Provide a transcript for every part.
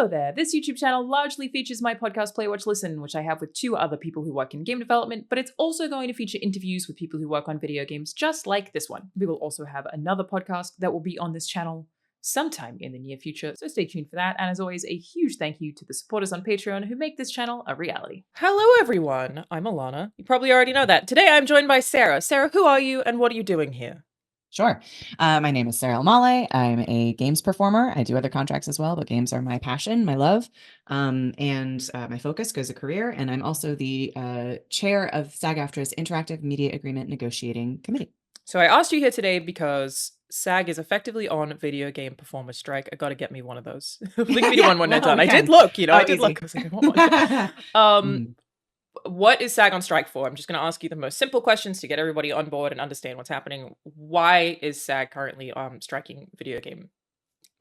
Hello there. This YouTube channel largely features my podcast Play, Watch, Listen, which I have with 2 other people who work in game development, but it's also going to feature interviews with people who work on video games just like this one. We will also have another podcast that will be on this channel sometime in the near future, so stay tuned for that. And as always, a huge thank you to the supporters on Patreon who make this channel a reality. Hello everyone, I'm Alana. You probably already know that. Today I'm joined by Sarah. Sarah, who are you and what are you doing here? Sure. My name is Sarah Malle. I'm a games performer. I do other contracts as well, but games are my passion, my love, and my focus goes a career. And I'm also the chair of SAG-AFTRA's Interactive Media Agreement Negotiating Committee. So I asked you here today because SAG is effectively on video game performer strike. I gotta get me one of those. Link me to one when they're done. I did look, I did look. I was like, I want one. What is SAG on strike for? I'm just going to ask you the most simple questions to get everybody on board and understand what's happening. Why is SAG currently striking video game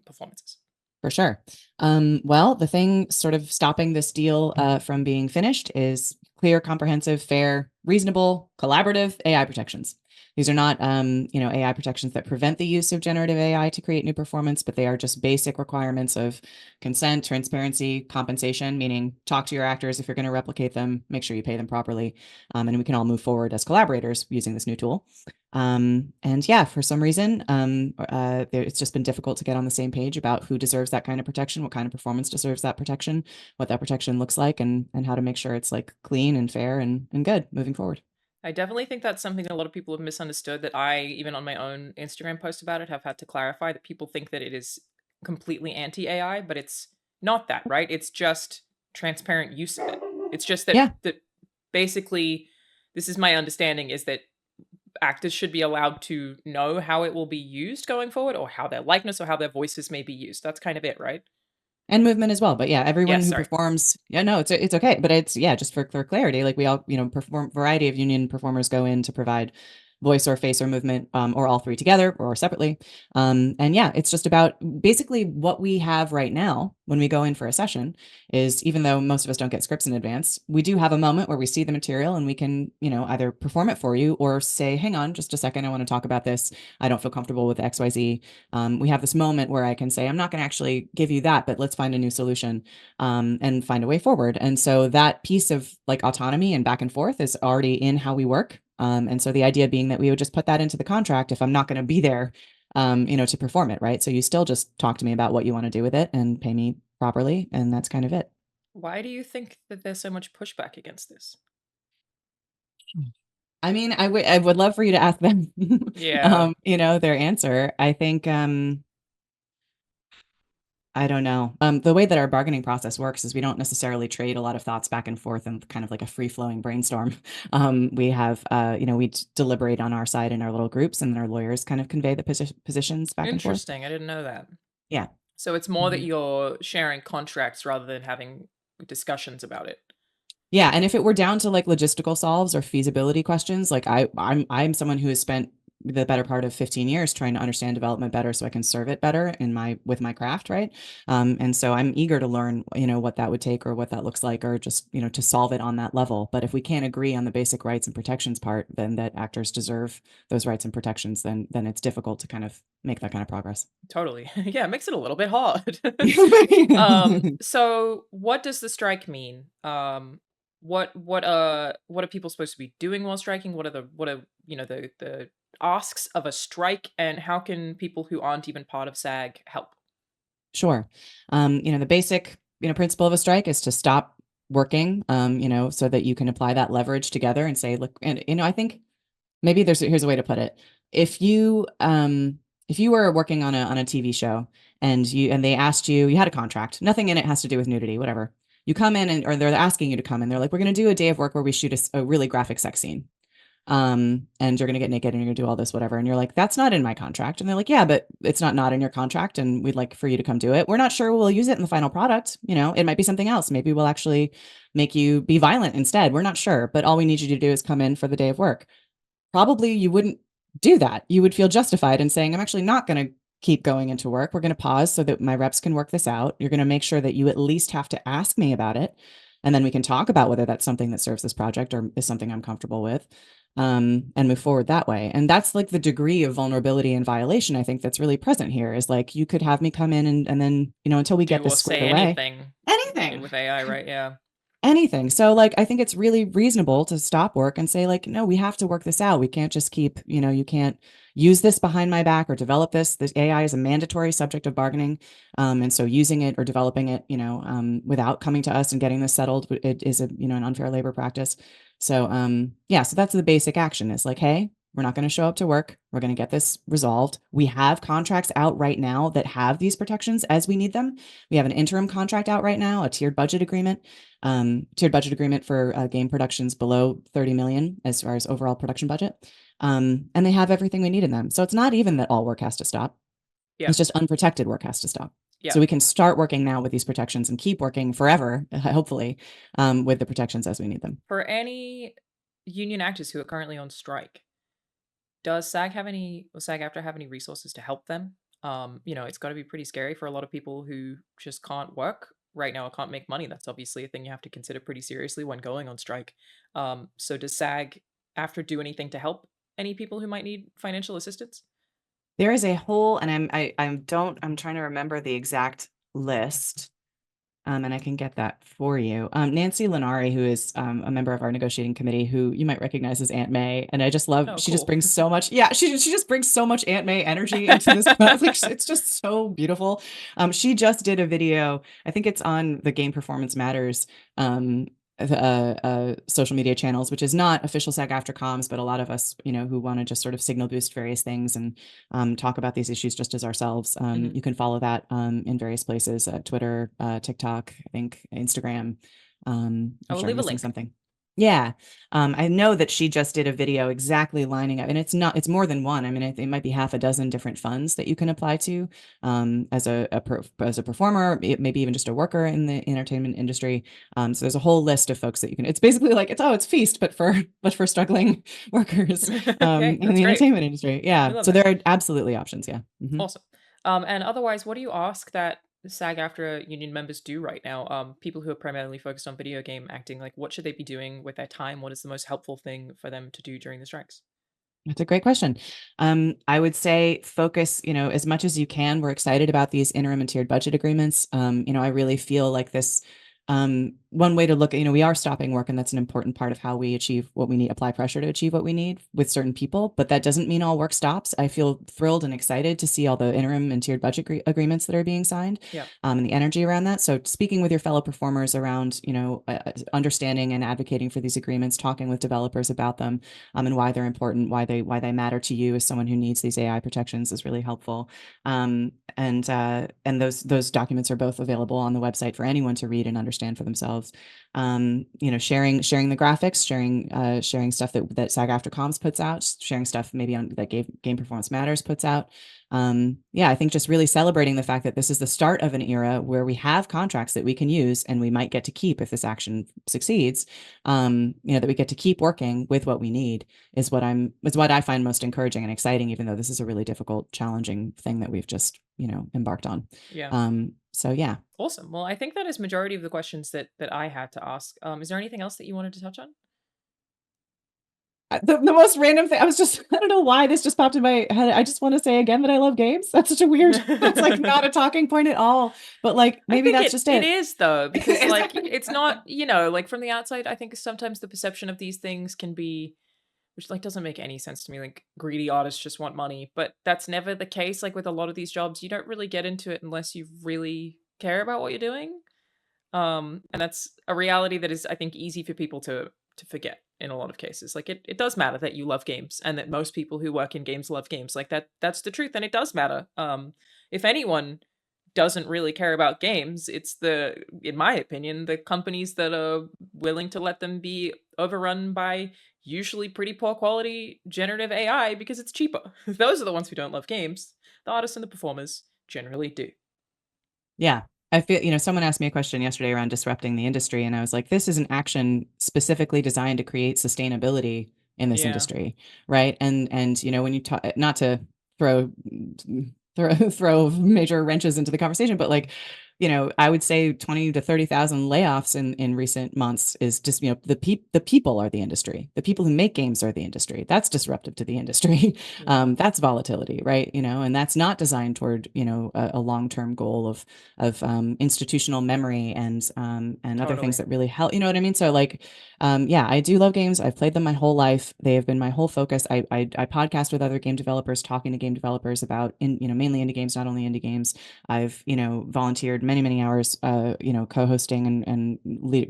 performances? For sure. Well, the thing sort of stopping this deal from being finished is clear, comprehensive, fair, reasonable, collaborative AI protections. These are not, AI protections that prevent the use of generative AI to create new performance, but they are just basic requirements of consent, transparency, compensation, meaning talk to your actors if you're going to replicate them, make sure you pay them properly, and we can all move forward as collaborators using this new tool. And yeah, for some reason, it's just been difficult to get on the same page about who deserves that kind of protection, what kind of performance deserves that protection, what that protection looks like, and how to make sure it's like clean and fair and good moving forward. I definitely think that's something that a lot of people have misunderstood, that I, even on my own Instagram post about it, have had to clarify, that people think that it is completely anti-AI, but it's not that, right? It's just transparent use of it. It's just that, that basically, this is my understanding, is that actors should be allowed to know how it will be used going forward, or how their likeness or how their voices may be used. That's kind of it, right? And movement as well. But yeah, everyone who performs, it's okay. But it's, just for clarity, like we all, perform, variety of union performers go in to provide voice or face or movement, or all three together or separately. And yeah, it's just about basically what we have right now when we go in for a session is, even though most of us don't get scripts in advance, we do have a moment where we see the material and we can, either perform it for you or say, hang on just a second, I want to talk about this. I don't feel comfortable with XYZ. We have this moment where I can say, I'm not going to actually give you that, but let's find a new solution, and find a way forward. And so that piece of like autonomy and back and forth is already in how we work. And so the idea being that we would just put that into the contract if I'm not going to be there, to perform it, right? So you still just talk to me about what you want to do with it and pay me properly, and that's kind of it. Why do you think that there's so much pushback against this? I mean, I would love for you to ask them, their answer. I think, I don't know. The way that our bargaining process works is we don't necessarily trade a lot of thoughts back and forth and kind of like a free flowing brainstorm. We have, we deliberate on our side in our little groups, and then our lawyers kind of convey the positions back and forth. Interesting. I didn't know that. Yeah. So it's more that you're sharing contracts rather than having discussions about it. Yeah. And if it were down to like logistical solves or feasibility questions, like I'm someone who has spent the better part of 15 years trying to understand development better so I can serve it better with my craft, right? And so I'm eager to learn, what that would take or what that looks like, or just, to solve it on that level. But if we can't agree on the basic rights and protections part, then that actors deserve those rights and protections, then it's difficult to kind of make that kind of progress. Totally. Yeah, it makes it a little bit hard. So what does the strike mean? What are people supposed to be doing while striking? What are the asks of a strike, and how can people who aren't even part of SAG help? Sure. The basic, principle of a strike is to stop working, so that you can apply that leverage together and say, look, and, I think maybe here's a way to put it. If you were working on a TV show and they asked you had a contract, nothing in it has to do with nudity, whatever. You come in or they're asking you to come in, they're like, we're going to do a day of work where we shoot a really graphic sex scene. And you're going to get naked and you're going to do all this, whatever. And you're like, that's not in my contract. And they're like, yeah, but it's not in your contract. And we'd like for you to come do it. We're not sure we'll use it in the final product. It might be something else. Maybe we'll actually make you be violent instead. We're not sure, but all we need you to do is come in for the day of work. Probably you wouldn't do that. You would feel justified in saying, I'm actually not going to keep going into work. We're going to pause so that my reps can work this out. You're going to make sure that you at least have to ask me about it. And then we can talk about whether that's something that serves this project or is something I'm comfortable with, and move forward that way. And that's like the degree of vulnerability and violation I think that's really present here, is like you could have me come in and then, until we get Do this or squared say away, anything anything. with AI, right? Yeah. Anything. So like I think it's really reasonable to stop work and say like, no, we have to work this out. We can't just keep, you can't use this behind my back or develop this. This AI is a mandatory subject of bargaining. And so using it or developing it, without coming to us and getting this settled, it is an unfair labor practice. So yeah, so that's the basic action, is like, hey, we're not going to show up to work. We're going to get this resolved. We have contracts out right now that have these protections as we need them. We have an interim contract out right now, a tiered budget agreement for game productions below 30 million as far as overall production budget. And they have everything we need in them. So it's not even that all work has to stop. Yeah. It's just unprotected work has to stop. Yeah. So we can start working now with these protections and keep working forever, hopefully, with the protections as we need them. For any union actors who are currently on strike, does SAG-AFTRA have any resources to help them? It's got to be pretty scary for a lot of people who just can't work right now or can't make money. That's obviously a thing you have to consider pretty seriously when going on strike. So does SAG-AFTRA do anything to help any people who might need financial assistance? There is a whole, and I'm trying to remember the exact list. And I can get that for you. Nancy Lenari, who is a member of our negotiating committee, who you might recognize as Aunt May, and I just love. Oh, she cool. just brings so much. Yeah, she just brings so much Aunt May energy into this. Like, it's just so beautiful. She just did a video. I think it's on the Game Performance Matters social media channels, which is not official SAG-AFTRA comms, but a lot of us, who want to just sort of signal boost various things and talk about these issues just as ourselves. You can follow that in various places, Twitter, TikTok, I think Instagram. I'm I will sure I'm leave a missing link. something. Yeah. I know that she just did a video exactly lining up, and it's more than one. I mean, it might be half a dozen different funds that you can apply to as a performer, maybe even just a worker in the entertainment industry. So there's a whole list of folks that you can. It's basically like it's Feast, but for struggling workers Okay, in the great. entertainment industry. Yeah. So that. there are absolutely options. Yeah. Awesome. And otherwise, what do you ask that SAG-AFTRA union members do right now? People who are primarily focused on video game acting, like what should they be doing with their time? What is the most helpful thing for them to do during the strikes? That's a great question. I would say focus, as much as you can. We're excited about these interim and tiered budget agreements. I really feel like this, one way to look at, we are stopping work, and that's an important part of how we achieve what we need, apply pressure to achieve what we need with certain people. But that doesn't mean all work stops. I feel thrilled and excited to see all the interim and tiered budget agreements that are being signed, Yeah. And the energy around that. So speaking with your fellow performers around, understanding and advocating for these agreements, talking with developers about them, and why they're important, why they matter to you as someone who needs these AI protections is really helpful. And those documents are both available on the website for anyone to read and understand for themselves. Sharing the graphics, sharing stuff that SAG-AFTRA Comms puts out, sharing stuff maybe on that Game Performance Matters puts out. I think just really celebrating the fact that this is the start of an era where we have contracts that we can use and we might get to keep if this action succeeds. That we get to keep working with what we need is what I find most encouraging and exciting, even though this is a really difficult, challenging thing that we've just, embarked on. Yeah. So yeah. Awesome. Well, I think that is majority of the questions that I had to ask. Is there anything else that you wanted to touch on? The most random thing, I don't know why this just popped in my head. I just want to say again that I love games. That's such a weird, that's like not a talking point at all, but like maybe that's just it. It is though, because like it's not, like from the outside, I think sometimes the perception of these things can be, which like doesn't make any sense to me. Like greedy artists just want money, but that's never the case. Like with a lot of these jobs, you don't really get into it unless you really care about what you're doing. And that's a reality that is, I think, easy for people to forget in a lot of cases. Like it does matter that you love games and that most people who work in games love games. Like that's the truth, and it does matter. If anyone doesn't really care about games, it's in my opinion, the companies that are willing to let them be overrun by usually pretty poor quality generative AI because it's cheaper. Those are the ones who don't love games. The artists and the performers generally do. Yeah. I feel, someone asked me a question yesterday around disrupting the industry, and I was like, this is an action specifically designed to create sustainability in this industry, right? And when you talk, not to throw major wrenches into the conversation, but like, I would say 20 to 30,000 layoffs in recent months is just, the people are the industry. The people who make games are the industry. That's disruptive to the industry. Yeah. That's volatility, right? And that's not designed toward, a long-term goal of institutional memory and other things Totally. that really help. You know what I mean? So like, yeah, I do love games. I've played them my whole life. They have been my whole focus. I podcast with other game developers, talking to game developers about mainly indie games, not only indie games. I've, volunteered many, many hours, co-hosting and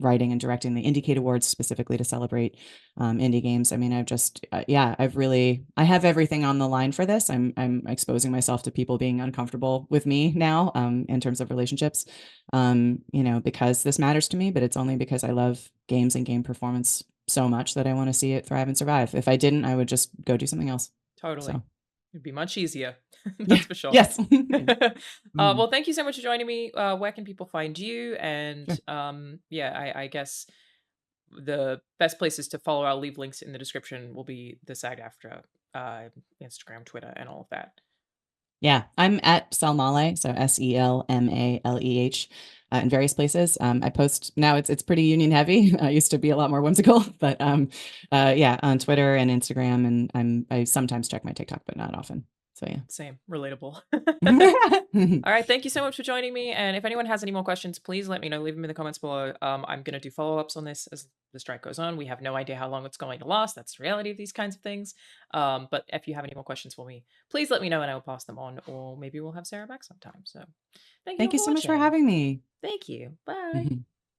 writing and directing the Indiecade Awards specifically to celebrate indie games. I mean, I've just, yeah, I have everything on the line for this. I'm exposing myself to people being uncomfortable with me now, in terms of relationships, because this matters to me, but it's only because I love games and game performance so much that I want to see it thrive and survive. If I didn't, I would just go do something else. Totally. So, It'd be much easier. yeah, That's for sure. yes. Mm, Well, thank you so much for joining me. Where can people find you? And sure. yeah, I guess the best places to follow, I'll leave links in the description, will be the SAG after Instagram, Twitter, and all of that. Yeah, I'm at Selmaleh, so SELMALEH, in various places. I post now. It's pretty union heavy. I used to be a lot more whimsical, but yeah, on Twitter and Instagram, and I sometimes check my TikTok, but not often. So yeah. Same, relatable. All right, thank you so much for joining me. And if anyone has any more questions, please let me know. Leave them in the comments below. I'm going to do follow-ups on this as the strike goes on. We have no idea how long it's going to last. That's the reality of these kinds of things. But if you have any more questions for me, please let me know and I will pass them on. Or maybe we'll have Sarah back sometime. So thank you Thank you for so much for watching. having me. Thank you. Bye.